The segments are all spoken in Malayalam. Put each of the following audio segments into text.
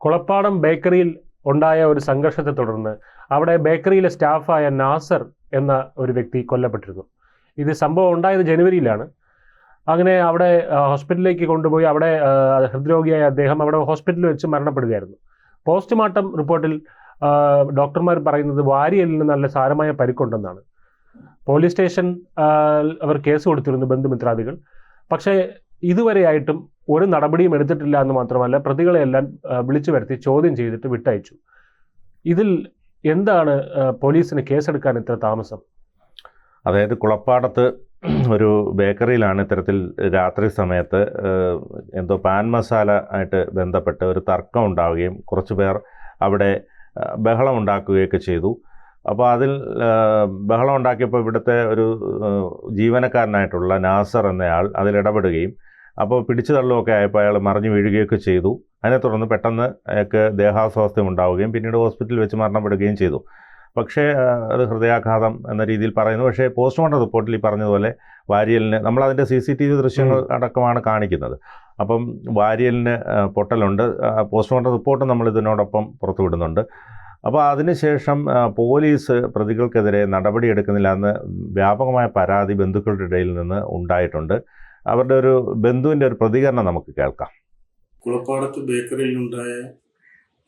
കുളപ്പാടം ബേക്കറിയിൽ ഉണ്ടായ ഒരു സംഘർഷത്തെ തുടർന്ന് അവിടെ ബേക്കറിയിലെ സ്റ്റാഫായ നാസർ എന്ന ഒരു വ്യക്തി കൊല്ലപ്പെട്ടിരുന്നു. ഇത് സംഭവം ഉണ്ടായത് ജനുവരിയിലാണ്. അങ്ങനെ അവിടെ ഹോസ്പിറ്റലിലേക്ക് കൊണ്ടുപോയി. അവിടെ ഹൃദ്രോഗിയായ അദ്ദേഹം അവിടെ ഹോസ്പിറ്റലിൽ വെച്ച് മരണപ്പെടുകയായിരുന്നു. പോസ്റ്റ്മോർട്ടം റിപ്പോർട്ടിൽ ഡോക്ടർമാർ പറയുന്നത് വാരിയലിന് നല്ല സാരമായ പരിക്കുണ്ടെന്നാണ്. പോലീസ് സ്റ്റേഷൻ അവർ കേസ് കൊടുത്തിരുന്നു, ബന്ധുമിത്രാദികൾ. പക്ഷേ ഇതുവരെയായിട്ടും ഒരു നടപടിയും എടുത്തിട്ടില്ല എന്ന് മാത്രമല്ല, പ്രതികളെയെല്ലാം വിളിച്ചു വരുത്തി ചോദ്യം ചെയ്തിട്ട് വിട്ടയച്ചു. ഇതിൽ എന്താണ് പോലീസിന് കേസെടുക്കാൻ ഇത്ര താമസം? അതായത് കുളപ്പാടത്ത് ഒരു ബേക്കറിയിലാണ് ഇത്തരത്തിൽ രാത്രി സമയത്ത് എന്തോ പാൻ മസാല ആയിട്ട് ബന്ധപ്പെട്ട് ഒരു തർക്കം ഉണ്ടാവുകയും കുറച്ച് പേർ അവിടെ ബഹളം ഉണ്ടാക്കുകയൊക്കെ ചെയ്തു. അപ്പോൾ അതിൽ ബഹളം ഉണ്ടാക്കിയപ്പോൾ ഇവിടുത്തെ ഒരു ജീവനക്കാരനായിട്ടുള്ള നാസർ എന്നയാൾ അതിലിടപെടുകയും അപ്പോൾ പിടിച്ചു തള്ളുമൊക്കെ ആയപ്പോൾ അയാൾ മറിഞ്ഞു വീഴുകയൊക്കെ ചെയ്തു. അതിനെ തുടർന്ന് പെട്ടെന്ന് അയാൾക്ക് ദേഹാസ്വാസ്ഥ്യം ഉണ്ടാവുകയും പിന്നീട് ഹോസ്പിറ്റലിൽ വെച്ച് മരണപ്പെടുകയും ചെയ്തു. പക്ഷേ അത് ഹൃദയാഘാതം എന്ന രീതിയിൽ പറയുന്നു. പക്ഷേ പോസ്റ്റ്മോർട്ടം റിപ്പോർട്ടിൽ ഈ പറഞ്ഞതുപോലെ വാരിയലിന് നമ്മളതിൻ്റെ CCTV ദൃശ്യങ്ങൾ അടക്കമാണ് കാണിക്കുന്നത്. അപ്പം വാരിയലിന് പൊട്ടലുണ്ട്. പോസ്റ്റ്മോർട്ടം റിപ്പോർട്ട് നമ്മൾ ഇതിനോടൊപ്പം പുറത്തുവിടുന്നുണ്ട്. അപ്പോൾ അതിനുശേഷം പോലീസ് പ്രതികൾക്കെതിരെ നടപടിയെടുക്കുന്നില്ല എന്ന് വ്യാപകമായ പരാതി ബന്ധുക്കളുടെ ഇടയിൽ നിന്ന് ഉണ്ടായിട്ടുണ്ട്. അവരുടെ ഒരു ബന്ധുവിൻ്റെ ഒരു പ്രതികരണം നമുക്ക് കേൾക്കാം. കുളപ്പാടത്ത് ബേക്കറിയിലുണ്ടായ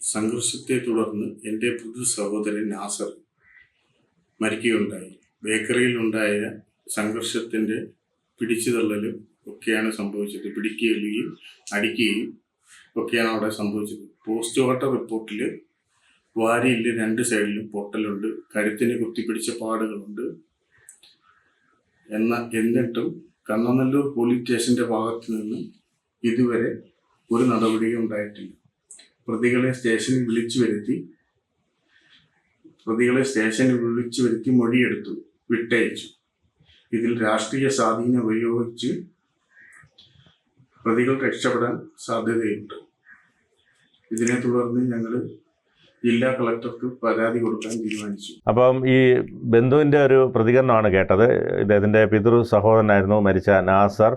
സംഘർഷത്തെ തുടർന്ന് എൻ്റെ പുതു സഹോദരൻ നാസർ മരിക്കുകയുണ്ടായി. ബേക്കറിയിലുണ്ടായ സംഘർഷത്തിൻ്റെ പിടിച്ചുതള്ളലും ഒക്കെയാണ് സംഭവിച്ചത്. പിടിക്കുകയും അടിക്കുകയും ഒക്കെയാണ് അവിടെ സംഭവിച്ചത്. പോസ്റ്റ്മോർട്ടം റിപ്പോർട്ടിൽ വാരിയിൽ 2 സൈഡിലും പൊട്ടലുണ്ട്, കഴുത്തിന് കുത്തിപ്പിടിച്ച പാടുകളുണ്ട്. എന്നിട്ടും കണ്ണനല്ലൂർ പോലീസ് സ്റ്റേഷൻ്റെ ഭാഗത്തു നിന്ന് ഇതുവരെ ഒരു നടപടിയും ഉണ്ടായിട്ടില്ല. പ്രതികളെ സ്റ്റേഷനിൽ വിളിച്ചു വരുത്തി മൊഴിയെടുത്തു, വിട്ടയച്ചു. ഇതിൽ രാഷ്ട്രീയ സ്വാധീനം ഉപയോഗിച്ച് പ്രതികൾ രക്ഷപ്പെടാൻ സാധ്യതയുണ്ട്. ഇതിനെ തുടർന്ന് ഞങ്ങൾ ജില്ലാ കളക്ടർക്ക് പരാതി കൊടുക്കാൻ തീരുമാനിച്ചു. അപ്പം ഈ ബന്ധുവിൻ്റെ ഒരു പ്രതികരണമാണ് കേട്ടത്. ഇദ്ദേഹത്തിൻ്റെ പിതൃ സഹോദരനായിരുന്നു മരിച്ച നാസർ.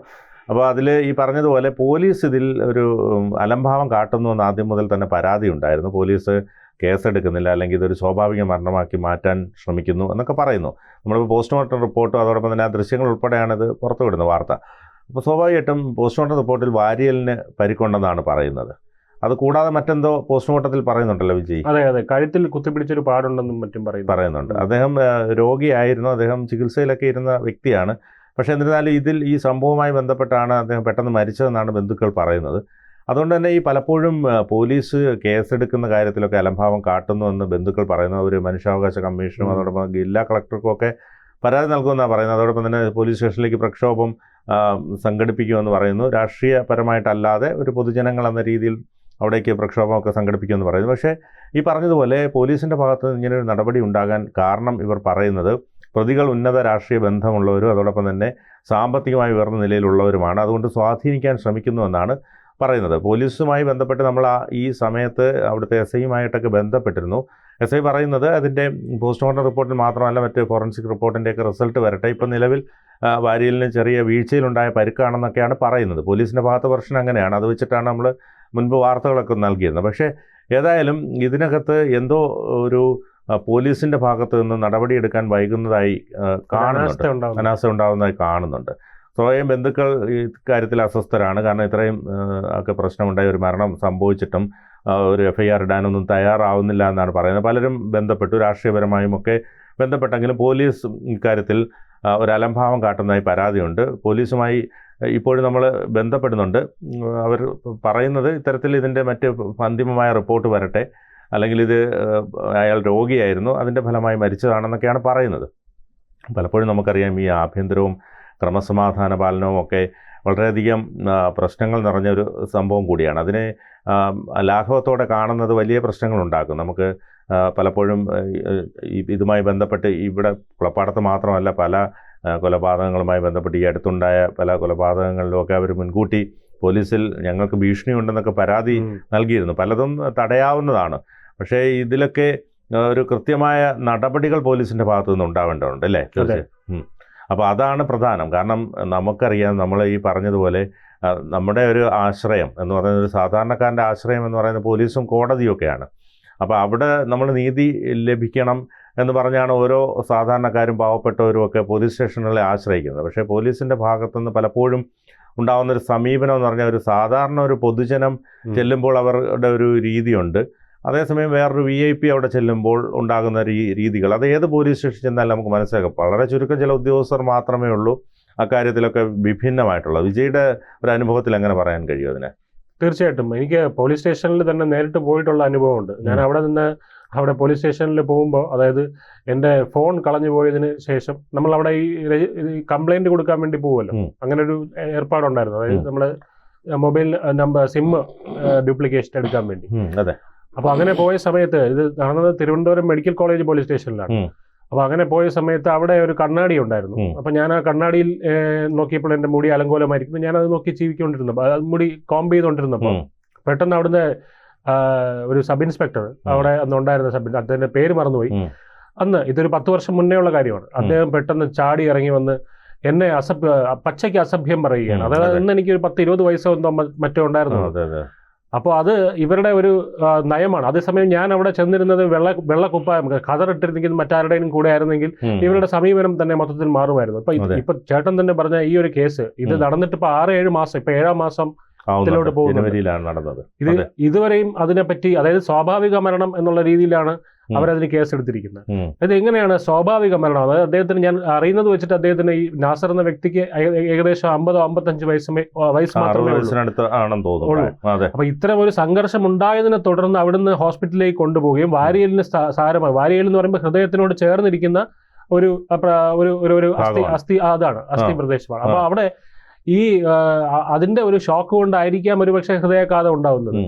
അപ്പോൾ അതിൽ ഈ പറഞ്ഞതുപോലെ പോലീസ് ഇതിൽ ഒരു അലംഭാവം കാട്ടുന്നു എന്ന് ആദ്യം മുതൽ തന്നെ പരാതി ഉണ്ടായിരുന്നു. പോലീസ് കേസെടുക്കുന്നില്ല, അല്ലെങ്കിൽ ഇതൊരു സ്വാഭാവിക മരണമാക്കി മാറ്റാൻ ശ്രമിക്കുന്നു എന്നൊക്കെ പറയുന്നു. നമ്മളിപ്പോൾ പോസ്റ്റ്മോർട്ടം റിപ്പോർട്ടും അതോടൊപ്പം തന്നെ ആ ദൃശ്യങ്ങൾ ഉൾപ്പെടെയാണ് ഇത് പുറത്തുവിടുന്ന വാർത്ത. അപ്പോൾ സ്വാഭാവികമായിട്ടും പോസ്റ്റ്മോർട്ടം റിപ്പോർട്ടിൽ വാരിയലിന് പരിക്കുണ്ടെന്നാണ് പറയുന്നത്. അത് കൂടാതെ മറ്റെന്തോ പോസ്റ്റ്മോർട്ടത്തിൽ പറയുന്നുണ്ടല്ലോ വിജയ്? അതെ, കഴുത്തിൽ കുത്തിപ്പിടിച്ചൊരു പാടുണ്ടെന്നും മറ്റും പറയുന്നുണ്ട്. അദ്ദേഹം രോഗിയായിരുന്നു, അദ്ദേഹം ചികിത്സയിലൊക്കെ ഇരുന്ന വ്യക്തിയാണ്. പക്ഷേ എന്നിരുന്നാലും ഇതിൽ ഈ സംഭവവുമായി ബന്ധപ്പെട്ടാണ് അദ്ദേഹം പെട്ടെന്ന് മരിച്ചതെന്നാണ് ബന്ധുക്കൾ പറയുന്നത്. അതുകൊണ്ട് തന്നെ ഈ പലപ്പോഴും പോലീസ് കേസെടുക്കുന്ന കാര്യത്തിലൊക്കെ അലംഭാവം കാട്ടുന്നുവെന്ന് ബന്ധുക്കൾ പറയുന്നത്. ഒരു മനുഷ്യാവകാശ കമ്മീഷനും അതോടൊപ്പം ജില്ലാ കളക്ടർക്കും ഒക്കെ പരാതി നൽകുമെന്നാണ് പറയുന്നത്. അതോടൊപ്പം തന്നെ പോലീസ് സ്റ്റേഷനിലേക്ക് പ്രക്ഷോഭം സംഘടിപ്പിക്കുമെന്ന് പറയുന്നു. രാഷ്ട്രീയപരമായിട്ടല്ലാതെ ഒരു പൊതുജനങ്ങൾ എന്ന രീതിയിൽ അവിടേക്ക് പ്രക്ഷോഭമൊക്കെ സംഘടിപ്പിക്കുമെന്ന് പറയുന്നു. പക്ഷേ ഈ പറഞ്ഞതുപോലെ പോലീസിൻ്റെ ഭാഗത്ത് ഇങ്ങനൊരു നടപടി ഉണ്ടാകാൻ കാരണം ഇവർ പറയുന്നത് പ്രതികൾ ഉന്നത രാഷ്ട്രീയ ബന്ധമുള്ളവരും അതോടൊപ്പം തന്നെ സാമ്പത്തികമായി ഉയർന്ന നിലയിലുള്ളവരുമാണ്, അതുകൊണ്ട് സ്വാധീനിക്കാൻ ശ്രമിക്കുന്നുവെന്നാണ് പറയുന്നത്. പോലീസുമായി ബന്ധപ്പെട്ട് നമ്മൾ ഈ സമയത്ത് അവിടുത്തെ SIയുമായിട്ടൊക്കെ ബന്ധപ്പെട്ടിരുന്നു. SI പറയുന്നത് അതിൻ്റെ പോസ്റ്റ്മോർട്ടം റിപ്പോർട്ടിൽ മാത്രമല്ല മറ്റ് ഫോറൻസിക് റിപ്പോർട്ടിൻ്റെയൊക്കെ റിസൾട്ട് വരട്ടെ. ഇപ്പം നിലവിൽ വാരിയലിന് ചെറിയ വീഴ്ചയിലുണ്ടായ പരിക്കാണെന്നൊക്കെയാണ് പറയുന്നത്. പോലീസിൻ്റെ ഭാഗത്തെ വെർഷൻ അങ്ങനെയാണ്. അത് വെച്ചിട്ടാണ് നമ്മൾ മുൻപ് വാർത്തകളൊക്കെ നൽകിയിരുന്നത്. പക്ഷേ ഏതായാലും ഇതിനകത്ത് എന്തോ ഒരു പോലീസിൻ്റെ ഭാഗത്ത് നിന്ന് നടപടിയെടുക്കാൻ വൈകുന്നതായി കാണുന്നുണ്ട്, അനാസ്ഥ ഉണ്ടാകുന്നതായി കാണുന്നുണ്ട്. സ്വയം ബന്ധുക്കൾ ഇക്കാര്യത്തിൽ അസ്വസ്ഥരാണ്. കാരണം ഇത്രയും ഒക്കെ പ്രശ്നമുണ്ടായി, ഒരു മരണം സംഭവിച്ചിട്ടും ഒരു FIR ഇടാനൊന്നും തയ്യാറാവുന്നില്ല എന്നാണ് പറയുന്നത്. പലരും ബന്ധപ്പെട്ടു, രാഷ്ട്രീയപരമായും ഒക്കെ ബന്ധപ്പെട്ടെങ്കിലും പോലീസ് ഇക്കാര്യത്തിൽ ഒരു അലംഭാവം കാട്ടുന്നതായി പരാതിയുണ്ട്. പോലീസുമായി ഇപ്പോഴും നമ്മൾ ബന്ധപ്പെടുന്നുണ്ട്. അവർ പറയുന്നത് ഇത്തരത്തിൽ ഇതിൻ്റെ മറ്റ് അന്തിമമായ റിപ്പോർട്ട് വരട്ടെ, അല്ലെങ്കിൽ ഇത് അയാൾ രോഗിയായിരുന്നു, അതിൻ്റെ ഫലമായി മരിച്ചതാണെന്നൊക്കെയാണ് പറയുന്നത്. പലപ്പോഴും നമുക്കറിയാം ഈ ആഭ്യന്തരവും ക്രമസമാധാന പാലനവും ഒക്കെ വളരെയധികം പ്രശ്നങ്ങൾ നിറഞ്ഞൊരു സംഭവം കൂടിയാണ്. അതിനെ ലാഘവത്തോടെ കാണുന്നത് വലിയ പ്രശ്നങ്ങളുണ്ടാക്കും. നമുക്ക് പലപ്പോഴും ഇതുമായി ബന്ധപ്പെട്ട് ഇവിടെ കുളപ്പാടത്ത് മാത്രമല്ല പല കൊലപാതകങ്ങളുമായി ബന്ധപ്പെട്ട് ഈ അടുത്തുണ്ടായ പല കൊലപാതകങ്ങളിലുമൊക്കെ അവർ മുൻകൂട്ടി പോലീസിൽ ഞങ്ങൾക്ക് ഭീഷണിയുണ്ടെന്നൊക്കെ പരാതി നൽകിയിരുന്നു. പലതും തടയാവുന്നതാണ്. പക്ഷേ ഇതിലൊക്കെ ഒരു കൃത്യമായ നടപടികൾ പോലീസിൻ്റെ ഭാഗത്തു നിന്ന് ഉണ്ടാവേണ്ടതുണ്ട്, അല്ലേ? തീർച്ചയായും. അപ്പോൾ അതാണ് പ്രധാനം. കാരണം നമുക്കറിയാം, നമ്മൾ ഈ പറഞ്ഞതുപോലെ നമ്മുടെ ഒരു ആശ്രയം എന്ന് പറയുന്നത്, ഒരു സാധാരണക്കാരൻ്റെ ആശ്രയം എന്ന് പറയുന്നത് പോലീസും കോടതിയൊക്കെയാണ്. അപ്പോൾ അവിടെ നമ്മൾ നീതി ലഭിക്കണം എന്ന് പറഞ്ഞാണ് ഓരോ സാധാരണക്കാരും പാവപ്പെട്ടവരും ഒക്കെ പോലീസ് സ്റ്റേഷനുകളെ ആശ്രയിക്കുന്നത്. പക്ഷേ പോലീസിൻ്റെ ഭാഗത്തുനിന്ന് പലപ്പോഴും ഉണ്ടാകുന്നൊരു സമീപനം എന്ന് പറഞ്ഞാൽ ഒരു സാധാരണ ഒരു പൊതുജനം ചെല്ലുമ്പോൾ അവരുടെ ഒരു രീതിയുണ്ട്. അതേസമയം വേറൊരു VIP അവിടെ ചെല്ലുമ്പോൾ ഉണ്ടാകുന്ന രീതികൾ അത് ഏത് പോലീസ് സ്റ്റേഷൻ ചെന്നാലും നമുക്ക് മനസ്സിലാക്കാം. വളരെ ചുരുക്കം ചില ഉദ്യോഗസ്ഥർ മാത്രമേ ഉള്ളൂ അക്കാര്യത്തിലൊക്കെ വിഭിന്നമായിട്ടുള്ളത്. വിജയുടെ ഒരു അനുഭവത്തിൽ എങ്ങനെ പറയാൻ കഴിയും അതിനെ? തീർച്ചയായിട്ടും എനിക്ക് പോലീസ് സ്റ്റേഷനിൽ തന്നെ നേരിട്ട് പോയിട്ടുള്ള അനുഭവമുണ്ട്. ഞാൻ അവിടെ പോലീസ് സ്റ്റേഷനിൽ പോകുമ്പോൾ, അതായത് എൻ്റെ ഫോൺ കളഞ്ഞു പോയതിന് ശേഷം നമ്മൾ അവിടെ ഈ കംപ്ലൈൻറ്റ് കൊടുക്കാൻ വേണ്ടി പോകുമല്ലോ, അങ്ങനെ ഒരു ഏർപ്പാടുണ്ടായിരുന്നു. അതായത് നമ്മൾ മൊബൈൽ നമ്പർ സിം ഡ്യൂപ്ലിക്കേഷൻ എടുക്കാൻ വേണ്ടി. അപ്പോൾ അങ്ങനെ പോയ സമയത്ത്, ഇത് നടന്നത് തിരുവനന്തപുരം മെഡിക്കൽ കോളേജ് പോലീസ് സ്റ്റേഷനിലാണ്. അപ്പോൾ അങ്ങനെ പോയ സമയത്ത് അവിടെ ഒരു കണ്ണാടി ഉണ്ടായിരുന്നു. അപ്പോൾ ഞാൻ ആ കണ്ണാടിയിൽ നോക്കിയപ്പോൾ എൻ്റെ മുടി അലങ്കോലമായിരിക്കുന്നു. ഞാനത് നോക്കി ജീവിക്കൊണ്ടിരുന്നപ്പോൾ, മുടി കോംബ് ചെയ്തുകൊണ്ടിരുന്നപ്പോൾ പെട്ടെന്ന് അവിടുന്ന് ഒരു സബ് ഇൻസ്പെക്ടർ അവിടെ അന്ന് ഉണ്ടായിരുന്ന അദ്ദേഹത്തിന്റെ പേര് മറന്നുപോയി. അന്ന് ഇതൊരു 10 വർഷം മുന്നേ ഉള്ള കാര്യമാണ്. അദ്ദേഹം പെട്ടെന്ന് ചാടി ഇറങ്ങി വന്ന് എന്നെ പച്ചയ്ക്ക് അസഭ്യം പറയുകയാണ്. അതായത് ഇന്ന് എനിക്ക് ഒരു 10-20 വയസ്സോ എന്തോ മറ്റോ ഉണ്ടായിരുന്നു. അപ്പോൾ അത് ഇവരുടെ ഒരു നയമാണ്. അതേസമയം ഞാൻ അവിടെ ചെന്നിരുന്നത് വെള്ളക്കുപ്പായം കതറിട്ടിരുന്നെങ്കിൽ മറ്റാരുടെയും കൂടെ ആയിരുന്നെങ്കിൽ ഇവരുടെ സമീപനം തന്നെ മൊത്തത്തിൽ മാറുമായിരുന്നു. ഇപ്പൊ ചേട്ടൻ തന്നെ പറഞ്ഞ ഈ ഒരു കേസ് ഇത് നടന്നിട്ട് ഇപ്പൊ 6-7 മാസം, ഇപ്പൊ 7-ാം മാസം നടന്നത്. ഇതുവരെയും അതിനെപ്പറ്റി, അതായത് സ്വാഭാവിക മരണം എന്നുള്ള രീതിയിലാണ് അവരതിന് കേസ് എടുത്തിരിക്കുന്നത്. അത് എങ്ങനെയാണ് സ്വാഭാവിക മരണം? അതായത് അദ്ദേഹത്തിന്, ഞാൻ അറിയുന്നത് വെച്ചിട്ട് അദ്ദേഹത്തിന്, ഈ നാസർ എന്ന വ്യക്തിക്ക് ഏകദേശം 50-55 വയസ്സ് മാത്രമേ ഉള്ളൂ. അപ്പൊ ഇത്തരം ഒരു സംഘർഷം ഉണ്ടായതിനെ തുടർന്ന് അവിടുന്ന് ഹോസ്പിറ്റലിലേക്ക് കൊണ്ടുപോവുകയും വാരിയലിന് സാരമായി, വാരിയൽ എന്ന് പറയുമ്പോൾ ഹൃദയത്തിനോട് ചേർന്നിരിക്കുന്ന ഒരു അസ്ഥി പ്രദേശമാണ്. അപ്പൊ അവിടെ ഈ അതിന്റെ ഒരു ഷോക്ക് കൊണ്ടായിരിക്കാം ഒരുപക്ഷെ ഹൃദയാഘാതം ഉണ്ടാവുന്നത്.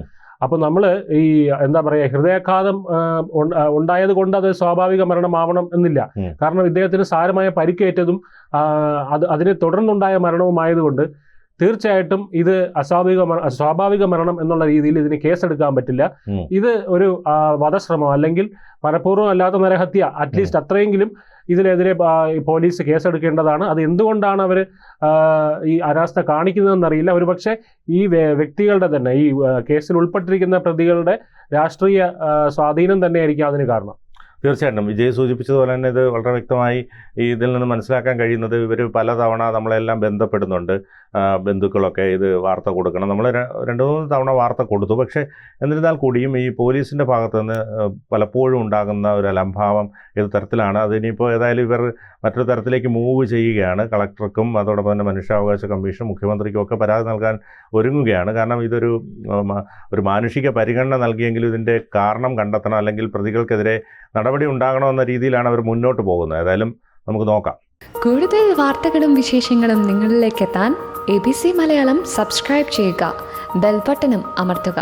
അപ്പൊ നമ്മൾ ഈ എന്താ പറയുക, ഹൃദയാഘാതം ഉണ്ടായത് കൊണ്ട് അത് സ്വാഭാവിക മരണമാവണം എന്നില്ല. കാരണം ഇദ്ദേഹത്തിന് സാരമായ പരിക്കേറ്റതും അതിനെ തുടർന്നുണ്ടായ മരണവുമായതുകൊണ്ട് തീർച്ചയായിട്ടും ഇത് സ്വാഭാവിക മരണം എന്നുള്ള രീതിയിൽ ഇതിന് കേസെടുക്കാൻ പറ്റില്ല. ഇത് ഒരു വധശ്രമം അല്ലെങ്കിൽ മനഃപൂർവ്വം അല്ലാത്ത നരഹത്യ, അറ്റ്ലീസ്റ്റ് അത്രയെങ്കിലും ഇതിനെതിരെ പോലീസ് കേസെടുക്കേണ്ടതാണ്. അത് എന്തുകൊണ്ടാണ് അവർ ഈ അനാസ്ഥ കാണിക്കുന്നതെന്നറിയില്ല. ഒരുപക്ഷെ ഈ വ്യക്തികളുടെ തന്നെ, ഈ കേസിൽ ഉൾപ്പെട്ടിരിക്കുന്ന പ്രതികളുടെ രാഷ്ട്രീയ സ്വാധീനം തന്നെയായിരിക്കും അതിന് കാരണം. തീർച്ചയായിട്ടും വിജയ് സൂചിപ്പിച്ചതുപോലെ തന്നെ ഇത് വളരെ വ്യക്തമായി ഇതിൽ നിന്ന് മനസ്സിലാക്കാൻ കഴിയുന്നത്, ഇവർ പലതവണ നമ്മളെല്ലാം ബന്ധപ്പെടുന്നുണ്ട്. ബന്ധുക്കളൊക്കെ ഇത് വാർത്ത കൊടുക്കണം, നമ്മൾ 2-3 തവണ വാർത്ത കൊടുത്തു. പക്ഷേ എന്നിരുന്നാൽ കൂടിയും ഈ പോലീസിൻ്റെ ഭാഗത്ത് നിന്ന് പലപ്പോഴും ഉണ്ടാകുന്ന ഒരു അലംഭാവം ഏത് തരത്തിലാണ്. അതിനിപ്പോൾ ഏതായാലും ഇവർ മറ്റൊരു തരത്തിലേക്ക് മൂവ് ചെയ്യുകയാണ്. കളക്ടർക്കും അതോടൊപ്പം തന്നെ മനുഷ്യാവകാശ കമ്മീഷനും മുഖ്യമന്ത്രിക്കും ഒക്കെ പരാതി നൽകാൻ ഒരുങ്ങുകയാണ്. കാരണം ഇതൊരു മാനുഷിക പരിഗണന നൽകിയെങ്കിലും ഇതിൻ്റെ കാരണം കണ്ടെത്തണം, അല്ലെങ്കിൽ പ്രതികൾക്കെതിരെ നടപടി ഉണ്ടാകണമെന്ന രീതിയിലാണ് അവർ മുന്നോട്ട് പോകുന്നത്. ഏതായാലും നമുക്ക് നോക്കാം. കൂടുതൽ വാർത്തകളും വിശേഷങ്ങളും നിങ്ങളിലേക്ക് എത്താൻ ABC മലയാളം സബ്സ്ക്രൈബ് ചെയ്യുക, ബെൽ ബട്ടണും അമർത്തുക.